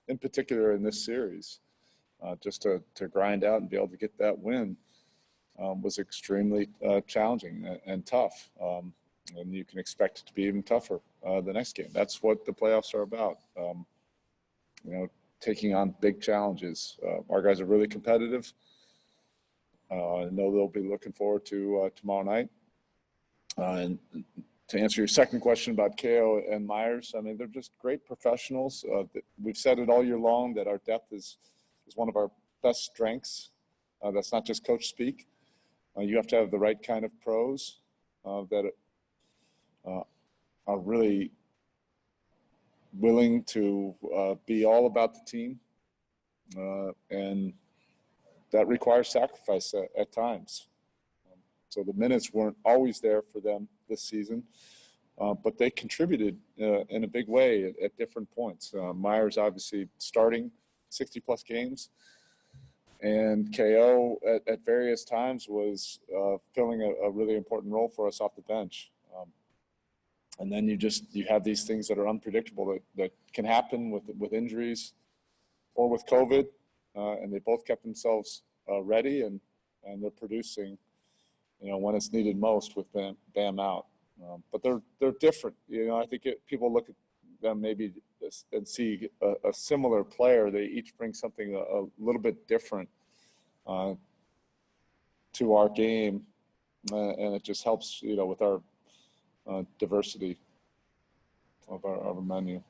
in particular in this series, just to grind out and be able to get that win was extremely challenging and tough. And you can expect it to be even tougher the next game. That's what the playoffs are about. Taking on big challenges. Our guys are really competitive. I know they'll be looking forward to tomorrow night. And to answer your second question about KO and Myers, I mean, they're just great professionals. We've said it all year long that our depth is one of our best strengths. That's not just coach speak. You have to have the right kind of pros that are really willing to be all about the team. And that requires sacrifice at times. So the minutes weren't always there for them this season, but they contributed in a big way at different points. Myers obviously starting 60-plus games, and KO at various times was filling a really important role for us off the bench. And then you have these things that are unpredictable that can happen with injuries or with COVID, and they both kept themselves ready and they're producing, when it's needed most with Bam out. But they're different. I think people look at them maybe and see a similar player. They each bring something a little bit different to our game, and it just helps, with our diversity of our menu.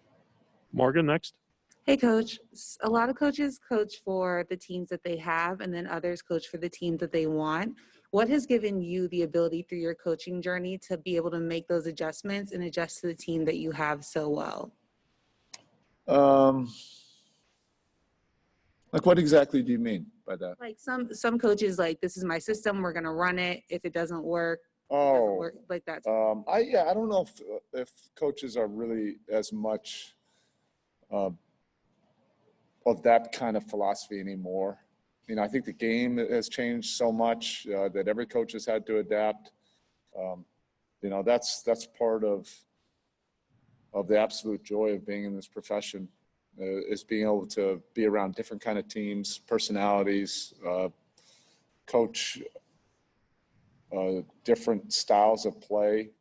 Morgan, next. Hey, Coach. A lot of coaches coach for the teams that they have, and then others coach for the team that they want. What has given you the ability through your coaching journey to be able to make those adjustments and adjust to the team that you have so well? Like, what exactly do you mean by that? Like some coaches, like, this is my system, we're going to run it. If it doesn't work, like that. I don't know if coaches are really as much of that kind of philosophy anymore. I think the game has changed so much that every coach has had to adapt. That's part of the absolute joy of being in this profession, is being able to be around different kind of teams, personalities, coach different styles of play,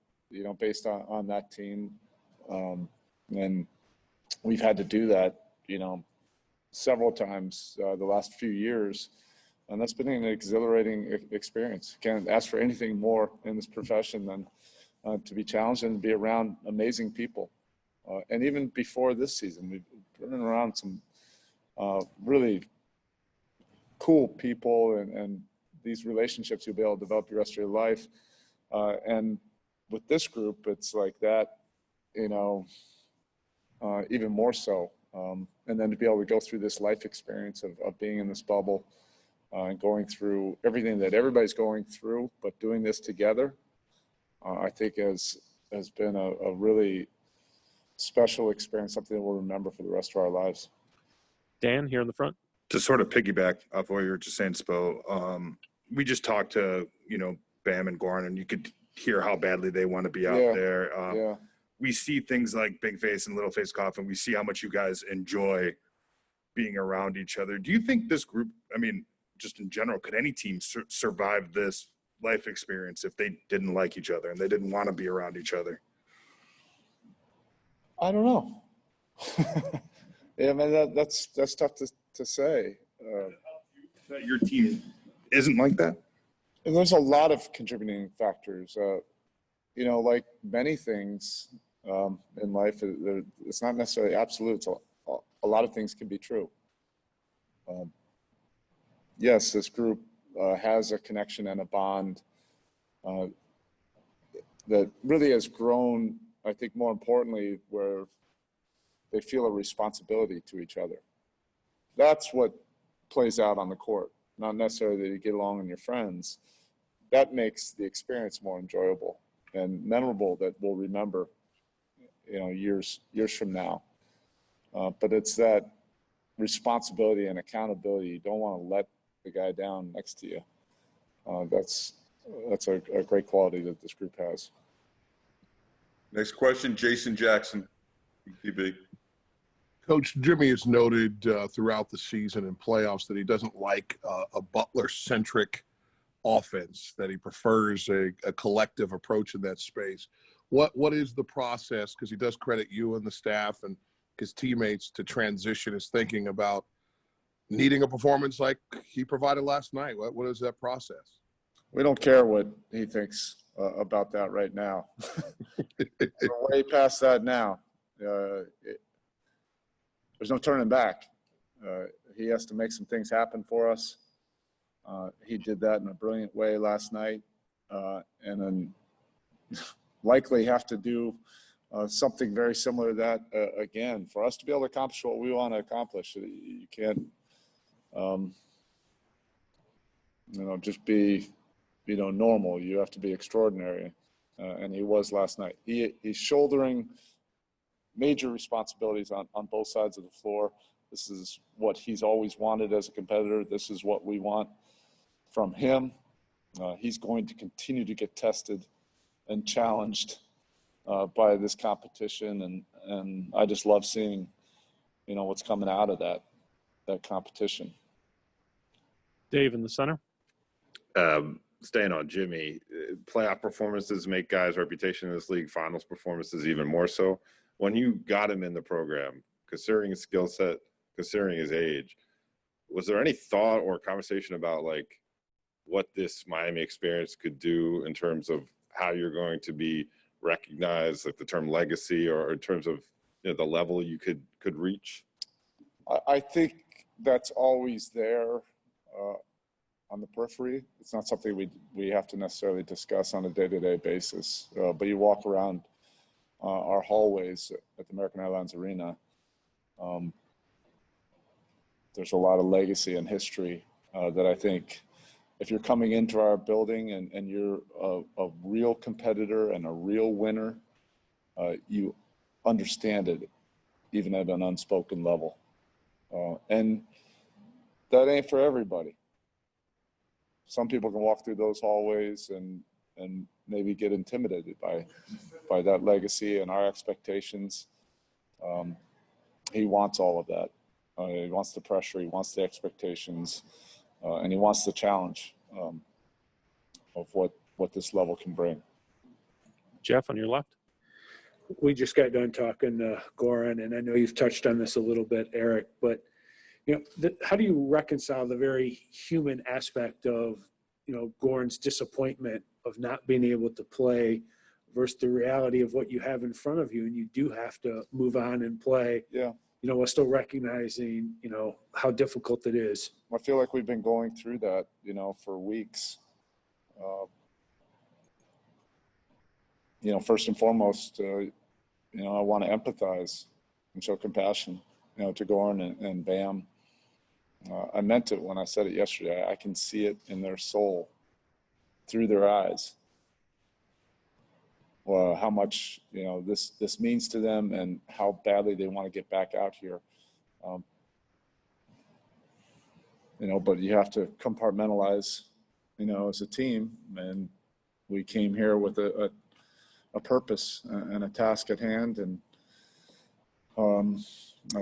based on that team. And we've had to do that, several times the last few years, and that's been an exhilarating experience. Can't ask for anything more in this profession than to be challenged and be around amazing people. And even before this season, we've been around some really cool people and these relationships you'll be able to develop the rest of your life. And with this group, it's like that, even more so. And then to be able to go through this life experience of being in this bubble and going through everything that everybody's going through, but doing this together, I think has been a really special experience, something that we'll remember for the rest of our lives. Dan, here in the front. To sort of piggyback off what you were just saying, Spo, we just talked to, Bam and Goran, and you could hear how badly they want to be out there. We see things like Big Face and Little Face Coffin. We see how much you guys enjoy being around each other. Do you think this group, just in general, could any team survive this life experience if they didn't like each other and they didn't want to be around each other? I don't know. That's tough to say. That your team isn't like that? And there's a lot of contributing factors. Like many things in life, it's not necessarily absolute. So a lot of things can be true. Yes, this group has a connection and a bond that really has grown, I think, more importantly, where they feel a responsibility to each other. That's what plays out on the court, not necessarily that you get along with your friends. That makes the experience more enjoyable and memorable, that we'll remember, years from now. But it's that responsibility and accountability. You don't want to let the guy down next to you. That's a great quality that this group has. Next question, Jason Jackson, TV. Coach, Jimmy has noted throughout the season and playoffs that he doesn't like a Butler-centric offense, that he prefers a collective approach in that space. What is the process, because he does credit you and the staff and his teammates, to transition his thinking about needing a performance like he provided last night? What is that process? We don't care what he thinks about that right now. We're way past that now. There's no turning back. He has to make some things happen for us. He did that in a brilliant way last night, and then likely have to do something very similar to that again for us to be able to accomplish what we want to accomplish. You can't, just be, normal. You have to be extraordinary, and he was last night. He's shouldering major responsibilities on both sides of the floor. This is what he's always wanted as a competitor. This is what we want from him. He's going to continue to get tested and challenged by this competition, and I just love seeing, what's coming out of that competition. Dave in the center. Staying on Jimmy, playoff performances make guys' reputation in this league, finals performances even more so. When you got him in the program, considering his skill set, considering his age, was there any thought or conversation about like what this Miami experience could do in terms of how you're going to be recognized, like the term legacy, or in terms of the level you could reach? I think that's always there on the periphery. It's not something we have to necessarily discuss on a day-to-day basis, but you walk around our hallways at the American Airlines Arena, there's a lot of legacy and history that I think if you're coming into our building and you're a real competitor and a real winner, you understand it even at an unspoken level. And that ain't for everybody. Some people can walk through those hallways and maybe get intimidated by that legacy and our expectations. He wants all of that. He wants the pressure, he wants the expectations, and he wants the challenge of what this level can bring. Jeff on your left. We just got done talking to Goran, and I know you've touched on this a little bit, Erik, but how do you reconcile the very human aspect of Goran's disappointment of not being able to play versus the reality of what you have in front of you, and you do have to move on and play? Yeah. While still recognizing how difficult it is. I feel like we've been going through that for weeks. First and foremost, I want to empathize and show compassion, to Goran and Bam. I meant it when I said it yesterday. I can see it in their soul, through their eyes. Well, how much this means to them and how badly they want to get back out here. But you have to compartmentalize, as a team, and we came here with a purpose and a task at hand, and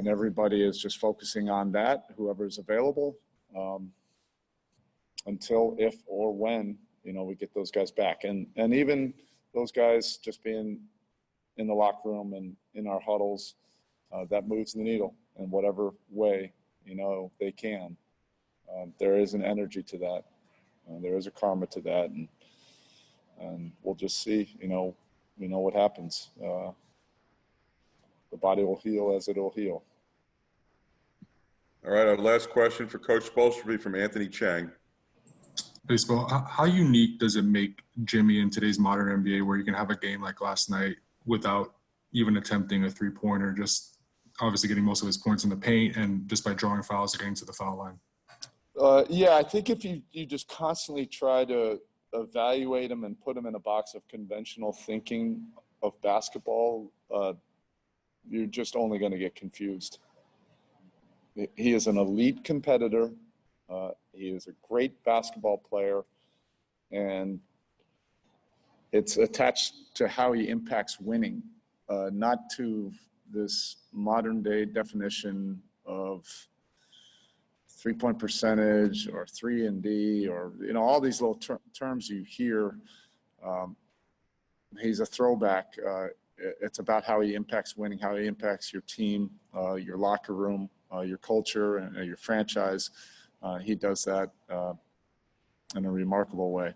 everybody is just focusing on that, whoever's available, until, if or when, we get those guys back. And even those guys just being in the locker room and in our huddles, that moves the needle in whatever way, they can. There is an energy to that. There is a karma to that. And we'll just see, what happens. The body will heal as it'll heal. All right, our last question for Coach Spoelstra will be from Anthony Chang. Baseball, how unique does it make Jimmy in today's modern NBA, where you can have a game like last night without even attempting a three-pointer, just obviously getting most of his points in the paint and just by drawing fouls or getting to the foul line? Yeah, I think if you just constantly try to evaluate him and put him in a box of conventional thinking of basketball, you're just only going to get confused. He is an elite competitor. He is a great basketball player, and it's attached to how he impacts winning, not to this modern day definition of 3-point percentage or 3-and-D, or, you know, all these little terms you hear. He's a throwback. It's about how he impacts winning, how he impacts your team, your locker room, your culture, and your franchise. He does that in a remarkable way.